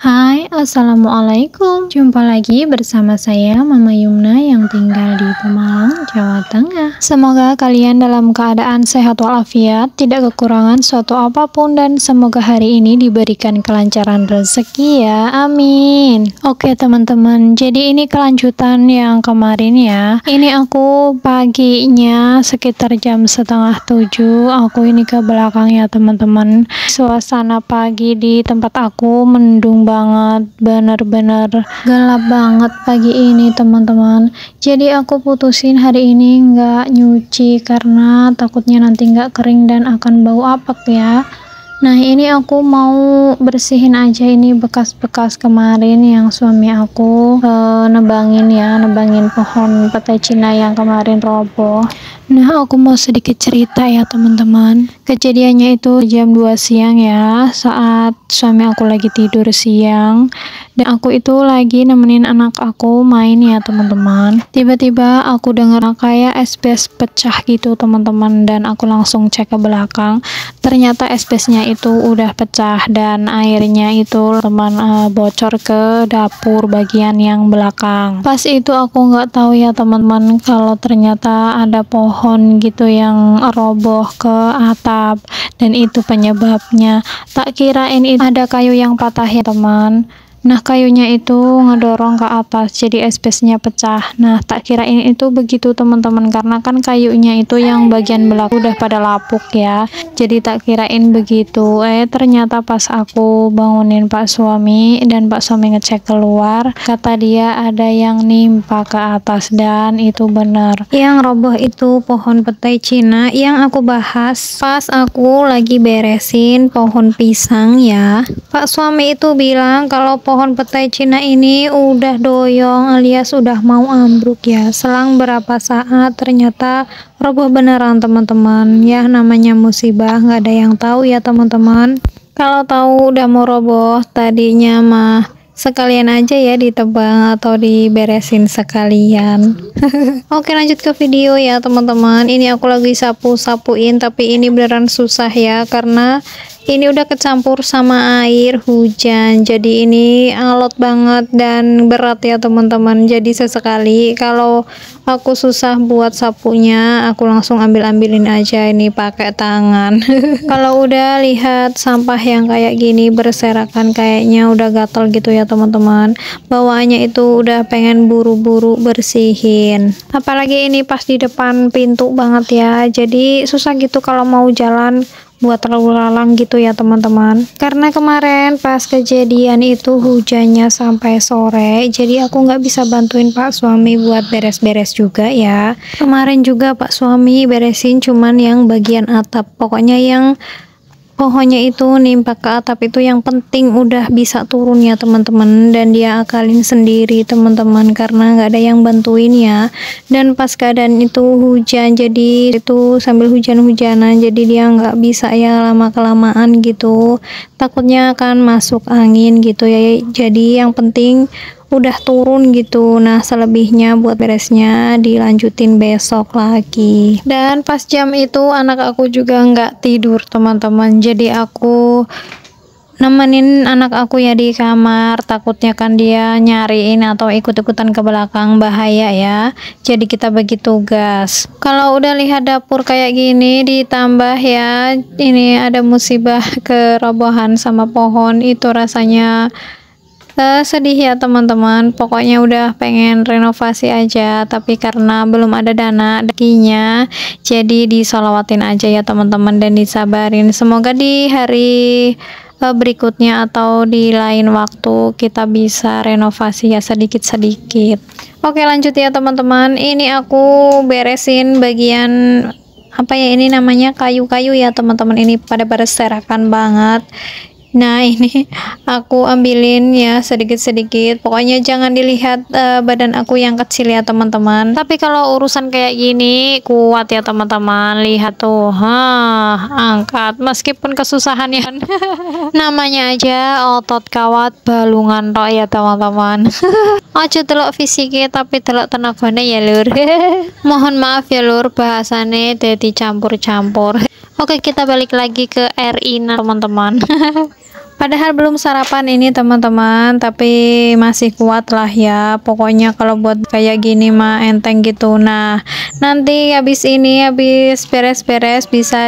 Hai, assalamualaikum. Jumpa lagi bersama saya, Mama Yumna, yang tinggal di Pemalang, Jawa Tengah. Semoga kalian dalam keadaan sehat walafiat, tidak kekurangan suatu apapun, dan semoga hari ini diberikan kelancaran rezeki ya. Amin. Oke teman-teman, jadi ini kelanjutan yang kemarin ya. Ini aku paginya sekitar jam setengah 7. Aku ini ke belakang ya teman-teman. Suasana pagi di tempat aku mendung banget, bener-bener gelap banget pagi ini teman-teman. Jadi aku putusin hari ini nggak nyuci karena takutnya nanti nggak kering dan akan bau apek ya. Nah ini aku mau bersihin aja ini bekas-bekas kemarin yang suami aku nebangin pohon petai Cina yang kemarin roboh. Nah aku mau sedikit cerita ya teman-teman. Kejadiannya itu jam 2 siang ya, saat suami aku lagi tidur siang dan aku itu lagi nemenin anak aku main ya teman-teman. Tiba-tiba aku dengar kayak esbes pecah gitu teman-teman, dan aku langsung cek ke belakang. Ternyata esbesnya itu udah pecah dan airnya itu bocor ke dapur bagian yang belakang. Pas itu aku nggak tahu ya teman-teman kalau ternyata ada pohon gitu yang roboh ke atap, dan itu penyebabnya. Tak kirain itu ada kayu yang patah ya teman. Nah kayunya itu ngedorong ke atas, jadi esbesnya pecah. Nah tak kirain itu begitu teman-teman, karena kan kayunya itu yang bagian belakang udah pada lapuk ya, jadi tak kirain begitu. Ternyata pas aku bangunin Pak Suami dan Pak Suami ngecek keluar, kata dia ada yang nimpa ke atas, dan itu benar. Yang roboh itu pohon petai Cina yang aku bahas pas aku lagi beresin pohon pisang ya. Pak Suami itu bilang kalau pohon petai Cina ini udah doyong alias udah mau ambruk ya. Selang berapa saat ternyata roboh beneran teman-teman. Ya namanya musibah, nggak ada yang tahu ya teman-teman. Kalau tahu udah mau roboh tadinya mah sekalian aja ya ditebang atau diberesin sekalian. Oke lanjut ke video ya teman-teman. Ini aku lagi sapu-sapuin, tapi ini beneran susah ya karena ini udah kecampur sama air hujan, jadi ini alot banget dan berat ya teman-teman. Jadi sesekali kalau aku susah buat sapunya, aku langsung ambil-ambilin aja ini pakai tangan. Kalau udah lihat sampah yang kayak gini berserakan, kayaknya udah gatel gitu ya teman-teman. Bawaannya itu udah pengen buru-buru bersihin. Apalagi ini pas di depan pintu banget ya, jadi susah gitu kalau mau jalan buat lalu lalang gitu ya teman-teman. Karena kemarin pas kejadian itu hujannya sampai sore, jadi aku nggak bisa bantuin Pak Suami buat beres-beres juga ya. Kemarin juga Pak Suami beresin cuman yang bagian atap, pokoknya yang pohonnya itu nimpa ke atap itu yang penting udah bisa turun ya teman-teman, dan dia akalin sendiri teman-teman karena nggak ada yang bantuin ya. Dan pas keadaan itu hujan, jadi itu sambil hujan-hujanan, jadi dia nggak bisa ya lama kelamaan gitu, takutnya akan masuk angin gitu ya. Jadi yang penting udah turun gitu. Nah selebihnya buat beresnya dilanjutin besok lagi. Dan pas jam itu anak aku juga nggak tidur teman-teman, jadi aku nemenin anak aku ya di kamar, takutnya kan dia nyariin atau ikut-ikutan ke belakang, bahaya ya. Jadi kita bagi tugas. Kalau udah lihat dapur kayak gini ditambah ya ini ada musibah kerobohan sama pohon, itu rasanya sedih ya teman-teman. Pokoknya udah pengen renovasi aja, tapi karena belum ada dana dakinya, jadi disolawatin aja ya teman-teman dan disabarin. Semoga di hari berikutnya atau di lain waktu kita bisa renovasi ya sedikit-sedikit. Oke lanjut ya teman-teman. Ini aku beresin bagian apa ya, ini namanya kayu-kayu ya teman-teman. Ini pada berserakan banget. Nah ini aku ambilin ya sedikit-sedikit, pokoknya jangan dilihat badan aku yang kecil ya teman-teman, tapi kalau urusan kayak gini kuat ya teman-teman. Lihat tuh, angkat meskipun kesusahan ya. Namanya aja otot kawat balungan tok ya teman-teman. Aja telok fisiknya tapi telok tenaganya ya lur. Mohon maaf ya lur, bahasane jadi campur-campur. Oke kita balik lagi ke RI teman-teman. Padahal belum sarapan ini teman-teman, tapi masih kuat lah ya. Pokoknya kalau buat kayak gini mah enteng gitu. Nah, nanti habis beres-beres bisa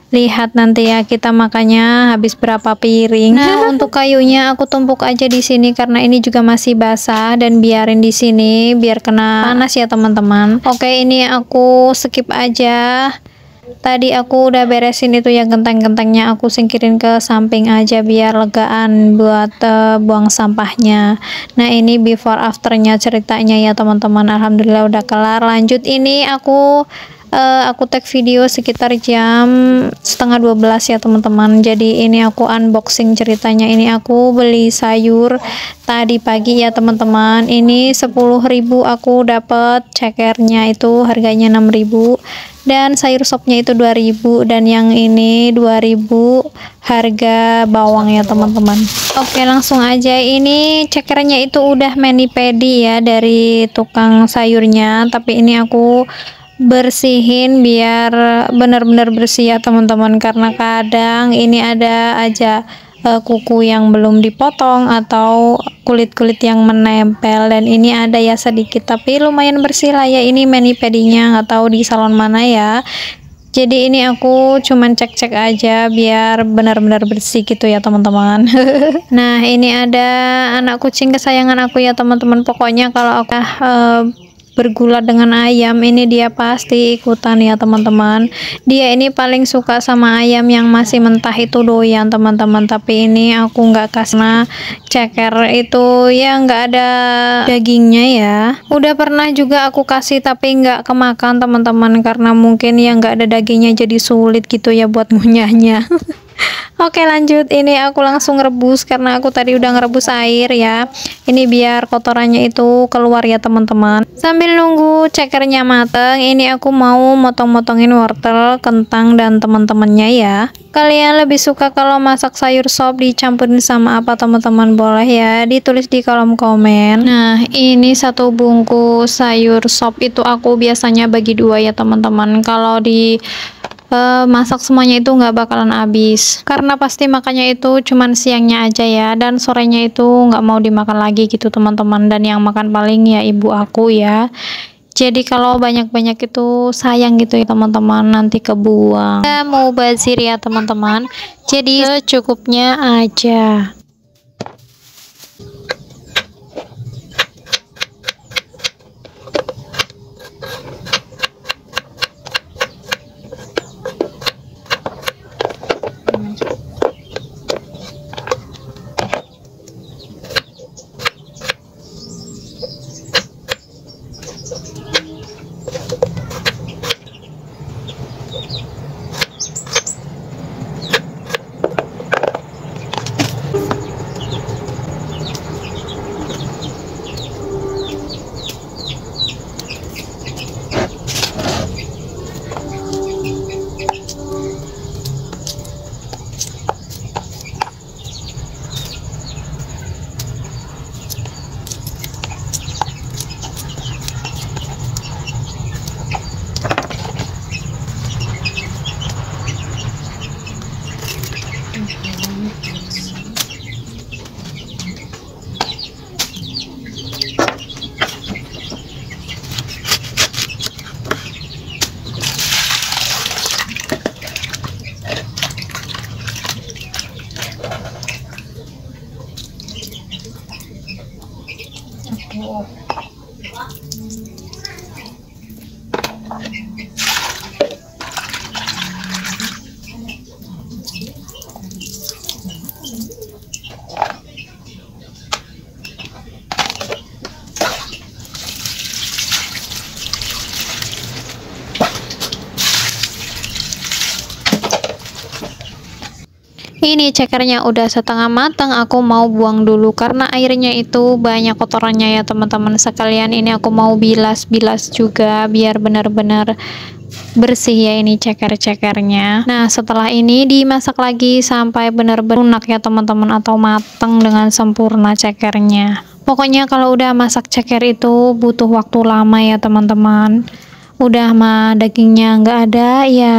lihat nanti ya kita makannya habis berapa piring. Nah, untuk kayunya aku tumpuk aja di sini karena ini juga masih basah, dan biarin di sini biar kena panas ya teman-teman. Oke, ini aku skip aja. Tadi aku udah beresin itu ya, genteng-gentengnya aku singkirin ke samping aja biar legaan buat buang sampahnya. Nah, ini before afternya ceritanya ya teman-teman. Alhamdulillah udah kelar. Lanjut, ini aku tag video sekitar jam setengah 12 ya teman-teman. Jadi ini aku unboxing ceritanya. Ini aku beli sayur tadi pagi ya teman-teman. Ini 10.000 aku dapat cekernya, itu harganya 6.000, dan sayur sopnya itu 2.000, dan yang ini 2.000 harga bawang ya teman-teman. Oke, langsung aja. Ini cekernya itu udah mani pedi ya dari tukang sayurnya, tapi ini aku bersihin biar benar-benar bersih ya teman-teman, karena kadang ini ada aja kuku yang belum dipotong atau kulit-kulit yang menempel, dan ini ada ya sedikit, tapi lumayan bersih lah ya. Ini mani pedinya, nggak tahu di salon mana ya. Jadi ini aku cuman cek-cek aja biar benar-benar bersih gitu ya teman-teman. Nah, ini ada anak kucing kesayangan aku ya teman-teman. Pokoknya kalau aku bergulat dengan ayam ini dia pasti ikutan ya teman-teman. Dia ini paling suka sama ayam yang masih mentah itu doyan teman-teman, tapi ini aku nggak kasih karena ceker itu ya nggak ada dagingnya ya. Udah pernah juga aku kasih tapi nggak kemakan teman-teman, karena mungkin ya nggak ada dagingnya jadi sulit gitu ya buat ngunyahnya. Oke, lanjut. Ini aku langsung rebus karena aku tadi udah ngerebus air ya. Ini biar kotorannya itu keluar ya teman-teman. Sambil nunggu cekernya mateng, ini aku mau motong-motongin wortel, kentang, dan teman-temannya ya. Kalian lebih suka kalau masak sayur sop dicampurin sama apa teman-teman? Boleh ya ditulis di kolom komen. Nah, ini satu bungkus sayur sop itu aku biasanya bagi dua ya teman-teman. Kalau di masak semuanya itu nggak bakalan habis, karena pasti makannya itu cuman siangnya aja ya, dan sorenya itu nggak mau dimakan lagi gitu teman-teman, dan yang makan paling ya ibu aku ya. Jadi kalau banyak-banyak itu sayang gitu ya teman-teman, nanti kebuang. Kita mau bazir ya teman-teman, jadi secukupnya aja. Ini cekernya udah setengah matang, aku mau buang dulu karena airnya itu banyak kotorannya ya teman-teman. Sekalian ini aku mau bilas-bilas juga biar benar-benar bersih ya ini ceker-cekernya. Nah, setelah ini dimasak lagi sampai benar-benar lunak ya teman-teman, atau matang dengan sempurna cekernya. Pokoknya kalau udah masak ceker itu butuh waktu lama ya teman-teman. Udah mah dagingnya nggak ada ya,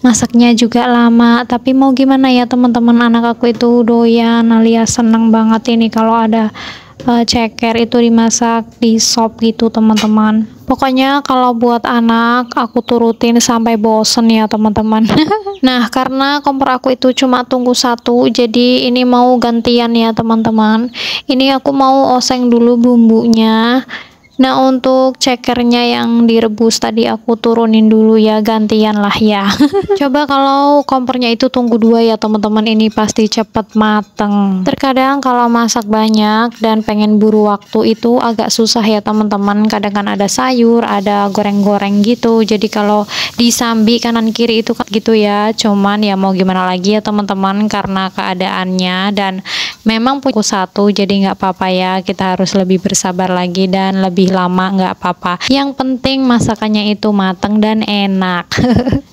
masaknya juga lama. Tapi mau gimana ya teman-teman, anak aku itu doyan alias seneng banget ini kalau ada ceker itu dimasak di sop gitu teman-teman. Pokoknya kalau buat anak aku turutin sampai bosen ya teman-teman. Nah, karena kompor aku itu cuma tunggu satu, jadi ini mau gantian ya teman-teman. Ini aku mau oseng dulu bumbunya. Nah, untuk cekernya yang direbus tadi aku turunin dulu ya, gantian lah ya. Coba kalau kompornya itu tunggu 2 ya teman-teman, ini pasti cepet mateng. Terkadang kalau masak banyak dan pengen buru waktu itu agak susah ya teman-teman. Kadang kan ada sayur, ada goreng-goreng gitu. Jadi kalau disambi kanan kiri itu gitu ya. Cuman ya mau gimana lagi ya teman-teman, karena keadaannya dan memang punya satu, jadi nggak apa-apa ya, kita harus lebih bersabar lagi dan lebih lama nggak apa-apa. Yang penting masakannya itu matang dan enak.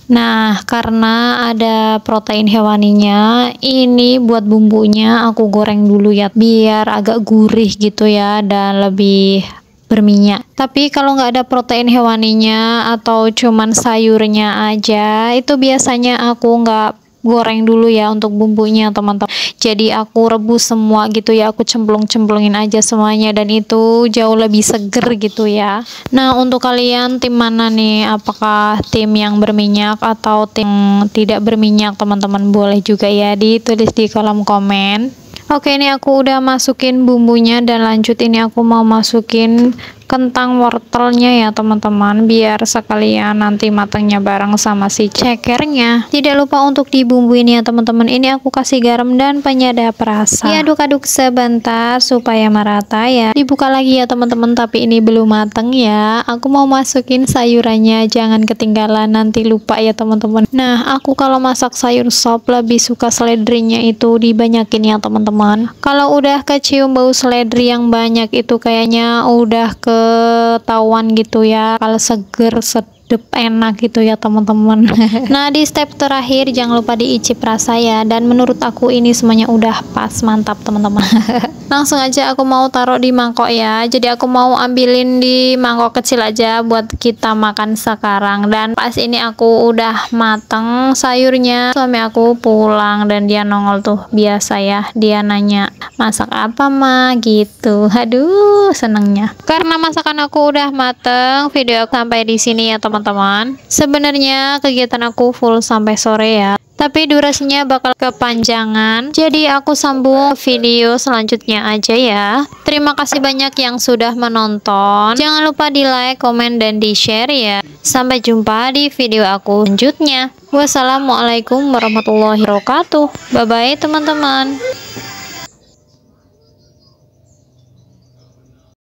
Nah, karena ada protein hewaninya, ini buat bumbunya aku goreng dulu ya, biar agak gurih gitu ya dan lebih berminyak. Tapi kalau nggak ada protein hewaninya atau cuman sayurnya aja, itu biasanya aku nggak goreng dulu ya untuk bumbunya teman-teman. Jadi aku rebus semua gitu ya, aku cemplung-cemplungin aja semuanya dan itu jauh lebih seger gitu ya. Nah, untuk kalian tim mana nih? Apakah tim yang berminyak atau tim tidak berminyak teman-teman? Boleh juga ya ditulis di kolom komen. Oke, ini aku udah masukin bumbunya dan lanjut ini aku mau masukin kentang wortelnya ya teman-teman, biar sekalian nanti matangnya bareng sama si cekernya. Tidak lupa untuk dibumbuin ya teman-teman. Ini aku kasih garam dan penyedap rasa. Diaduk-aduk sebentar supaya merata ya. Dibuka lagi ya teman-teman, tapi ini belum mateng ya. Aku mau masukin sayurannya, jangan ketinggalan nanti lupa ya teman-teman. Nah, aku kalau masak sayur sop lebih suka seledrinya itu dibanyakin ya teman-teman. Kalau udah kecium bau seledri yang banyak itu kayaknya udah ketahuan gitu ya, kalau seger sedep enak gitu ya teman-teman. Nah, di step terakhir jangan lupa diicip rasa ya, dan menurut aku ini semuanya udah pas, mantap teman-teman. Langsung aja aku mau taruh di mangkok ya, jadi aku mau ambilin di mangkok kecil aja buat kita makan sekarang. Dan pas ini aku udah mateng sayurnya, suami aku pulang dan dia nongol tuh, biasa ya, dia nanya masak apa ma gitu. Aduh, senengnya karena masakan aku udah mateng. Video aku sampai di sini ya teman-teman. Sebenarnya kegiatan aku full sampai sore ya, tapi durasinya bakal kepanjangan, jadi aku sambung video selanjutnya aja ya. Terima kasih banyak yang sudah menonton. Jangan lupa di like, komen, dan di share ya. Sampai jumpa di video aku selanjutnya. Wassalamualaikum warahmatullahi wabarakatuh. Bye bye teman-teman.